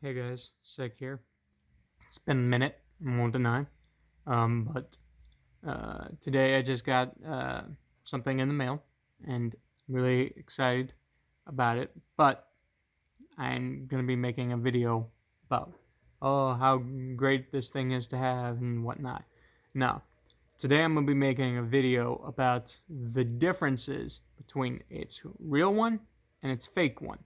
Hey guys, Seg here. It's been a minute, I won't deny. But today I just got something in the mail and really excited about it. But I'm going to be making a video about, how great this thing is to have and whatnot. Now, today I'm going to be making a video about the differences between its real one and its fake one.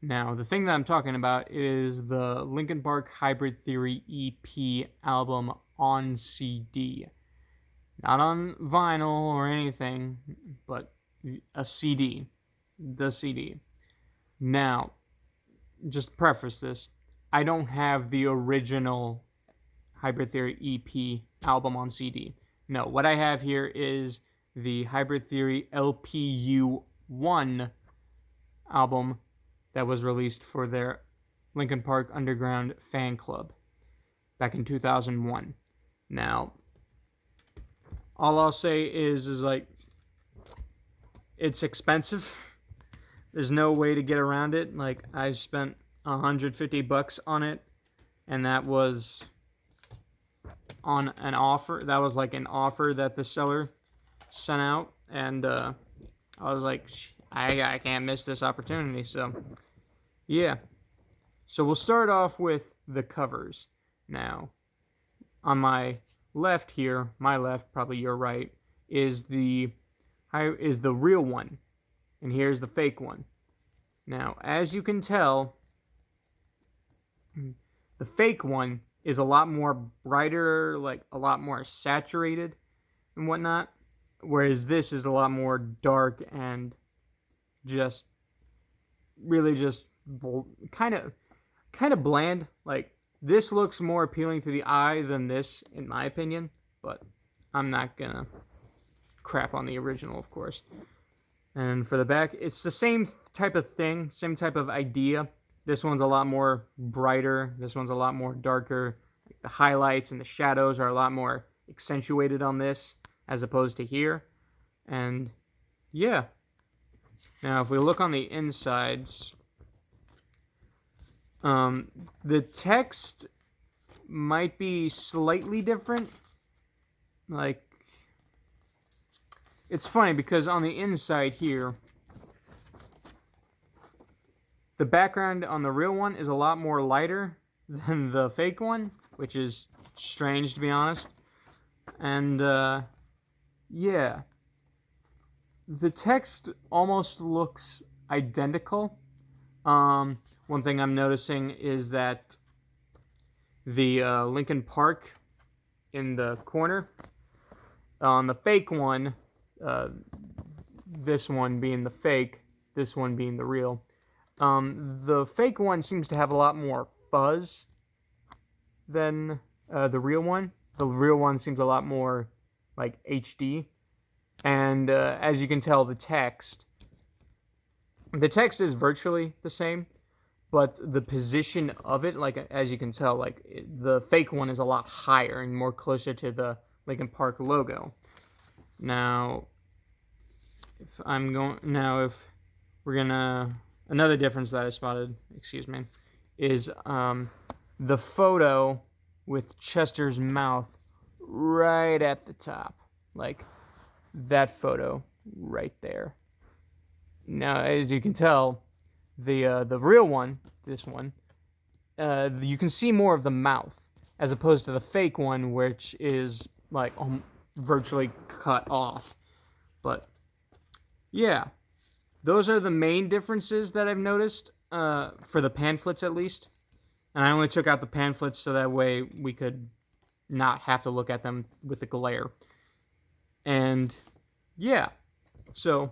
Now, the thing that I'm talking about is the Linkin Park Hybrid Theory EP album on CD. Not on vinyl or anything, but a CD. The CD. Now, just to preface this, I don't have the original Hybrid Theory EP album on CD. No, what I have here is the Hybrid Theory LPU1 album that was released for their Linkin Park Underground fan club back in 2001. Now, all I'll say is like, it's expensive. There's no way to get around it. Like, I spent $150 on it, and that was on an offer. That was like an offer that the seller sent out, and I was like, I can't miss this opportunity. So yeah, so we'll start off with the covers. Now, on my left here, my left, probably your right, is the real one, and here's the fake one. Now, as you can tell, the fake one is a lot more brighter, like a lot more saturated and whatnot, whereas this is a lot more dark and just really just kind of bland. Like, this looks more appealing to the eye than this, in my opinion, but I'm not gonna crap on the original, of course. And for the back, it's the same type of thing, same type of idea. This one's a lot more brighter, this one's a lot more darker. Like, the highlights and the shadows are a lot more accentuated on this as opposed to here. And yeah, now if we look on the insides, the text might be slightly different. Like, it's funny because on the inside here, the background on the real one is a lot more lighter than the fake one, which is strange, to be honest. And yeah, the text almost looks identical. One thing I'm noticing is that the Linkin Park in the corner, on the fake one, this one being the fake, this one being the real, the fake one seems to have a lot more fuzz than the real one. The real one seems a lot more like HD. And as you can tell, the text is virtually the same, but the position of it, like, as you can tell, like, the fake one is a lot higher and more closer to the Linkin Park logo. Now, if we're gonna, another difference that I spotted, is the photo with Chester's mouth right at the top, like that photo right there. Now, as you can tell, the real one, this one, you can see more of the mouth as opposed to the fake one, which is like virtually cut off. But yeah, those are the main differences that I've noticed, for the pamphlets at least. And I only took out the pamphlets so that way we could not have to look at them with the glare. And yeah, so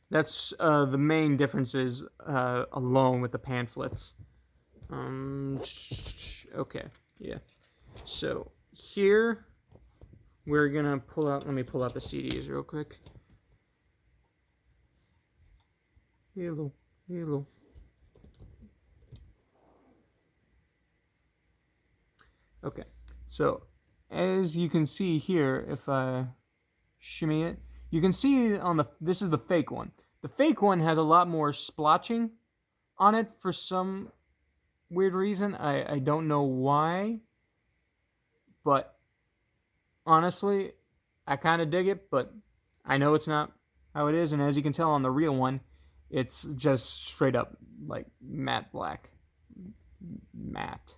that's the main differences alone with the pamphlets. Okay, yeah. So here we're gonna pull out. Let me pull out the CDs real quick. Hello. Okay, so as you can see here, if I shimmy it, you can see this is the fake one. The fake one has a lot more splotching on it for some weird reason. I don't know why, but honestly, I kind of dig it, but I know it's not how it is, and as you can tell on the real one, it's just straight up like matte black. Matte.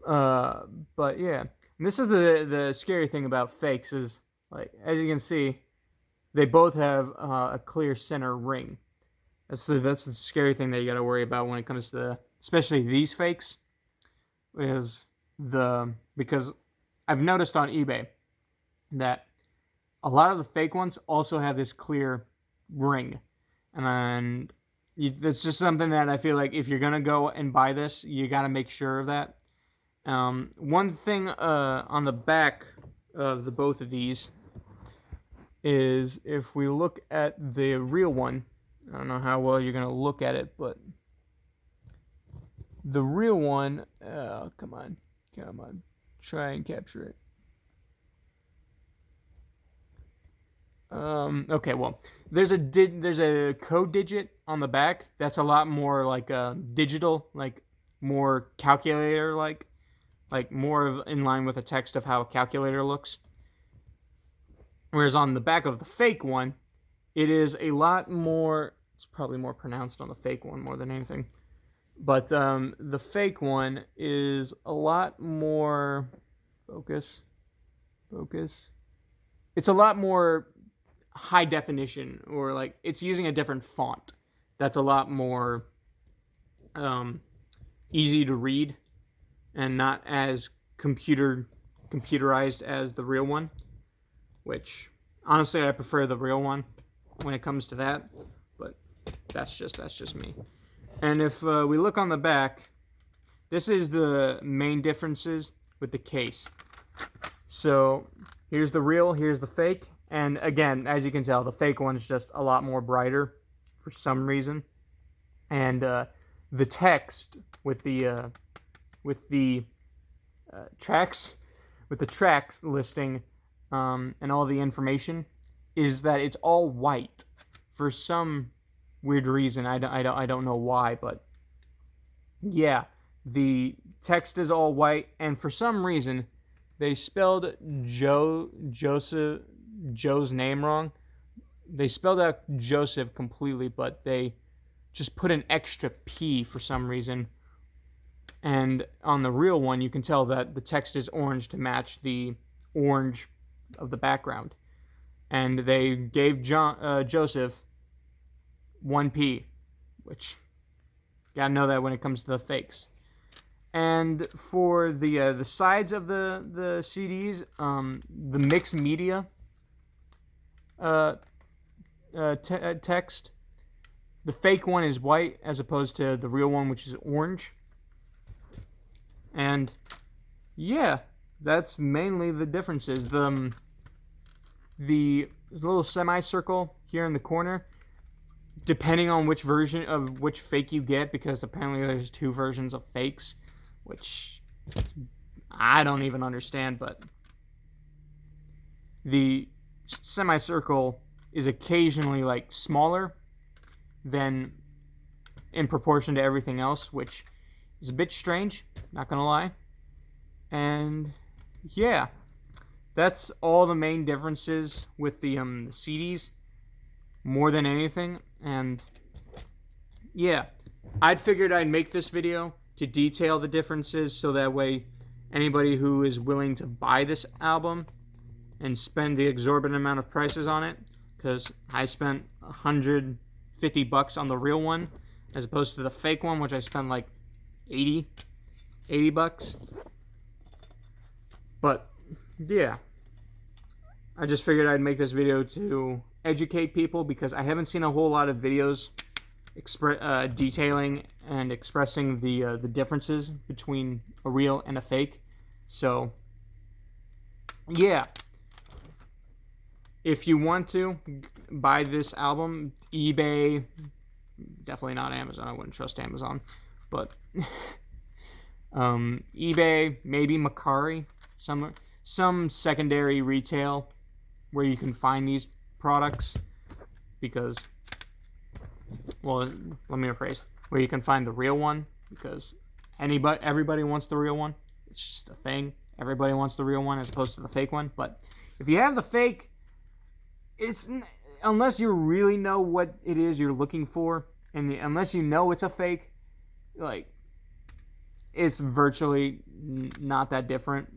Uh, but yeah, and this is the scary thing about fakes is, like, as you can see, they both have a clear center ring. That's the scary thing that you got to worry about when it comes to especially these fakes, is because I've noticed on eBay that a lot of the fake ones also have this clear ring, and that's just something that I feel like if you're gonna go and buy this, you got to make sure of that. One thing on the back of the both of these is, if we look at the real one, I don't know how well you're gonna look at it, but the real one, come on, try and capture it. Okay, well, there's a code digit on the back that's a lot more like digital, like more calculator like more of in line with the text of how a calculator looks. Whereas on the back of the fake one, it is a lot more. It's probably more pronounced on the fake one more than anything. But the fake one is a lot more focus. It's a lot more high definition, or like it's using a different font that's a lot more easy to read and not as computerized as the real one, which honestly I prefer the real one when it comes to that, but that's just me. And if we look on the back, this is the main differences with the case. So here's the real, here's the fake, and again, as you can tell, the fake one's just a lot more brighter for some reason. And the text with the tracks listing and all the information is that it's all white for some weird reason. I don't know why, but yeah, the text is all white, and for some reason they spelled Joe's name wrong. They spelled out Joseph completely, but they just put an extra P for some reason. And on the real one, you can tell that the text is orange to match the orange of the background. And they gave Joseph 1P, which gotta know that when it comes to the fakes. And for the sides of the CDs, the mixed media text, the fake one is white as opposed to the real one, which is orange. And yeah, that's mainly the differences. The little semicircle here in the corner, depending on which version of which fake you get, because apparently there's two versions of fakes, which I don't even understand, but the semicircle is occasionally like smaller than in proportion to everything else, which is a bit strange, not gonna lie. And yeah, that's all the main differences with the CDs, more than anything. And yeah, I'd figured I'd make this video to detail the differences, so that way anybody who is willing to buy this album and spend the exorbitant amount of prices on it, because I spent $150 on the real one as opposed to the fake one, which I spent like $80. But yeah, I just figured I'd make this video to educate people, because I haven't seen a whole lot of videos detailing and expressing the differences between a real and a fake. So yeah, if you want to buy this album, eBay, definitely not Amazon. I wouldn't trust Amazon, but eBay, maybe Mercari, some secondary retail where you can find these products, because, well, let me rephrase, where you can find the real one, because Everybody wants the real one. It's just a thing. Everybody wants the real one as opposed to the fake one. But if you have the fake, unless you really know what it is you're looking for, and unless you know it's a fake, like, it's virtually not that different.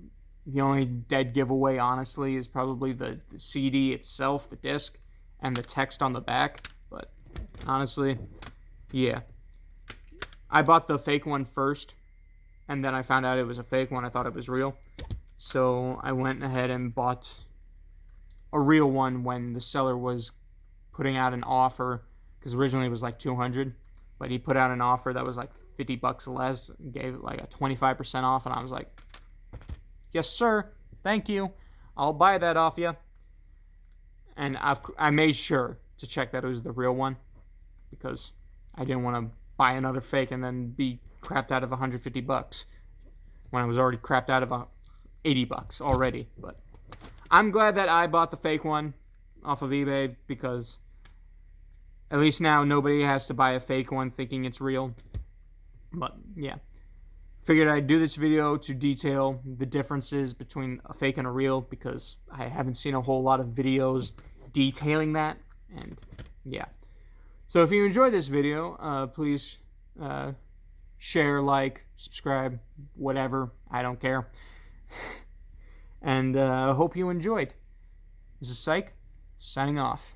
The only dead giveaway, honestly, is probably the CD itself, the disc, and the text on the back. But honestly, yeah. I bought the fake one first, and then I found out it was a fake one. I thought it was real. So I went ahead and bought a real one when the seller was putting out an offer, because originally it was like $200, but he put out an offer that was like $50 less, and gave it like a 25% off, and I was like, yes, sir. Thank you. I'll buy that off you. And I made sure to check that it was the real one, because I didn't want to buy another fake and then be crapped out of $150 when I was already crapped out of $80 already. But I'm glad that I bought the fake one off of eBay, because at least now nobody has to buy a fake one thinking it's real. But yeah. Figured I'd do this video to detail the differences between a fake and a real, because I haven't seen a whole lot of videos detailing that. And yeah. So if you enjoyed this video, please share, like, subscribe, whatever. I don't care. And I hope you enjoyed. This is Psych, signing off.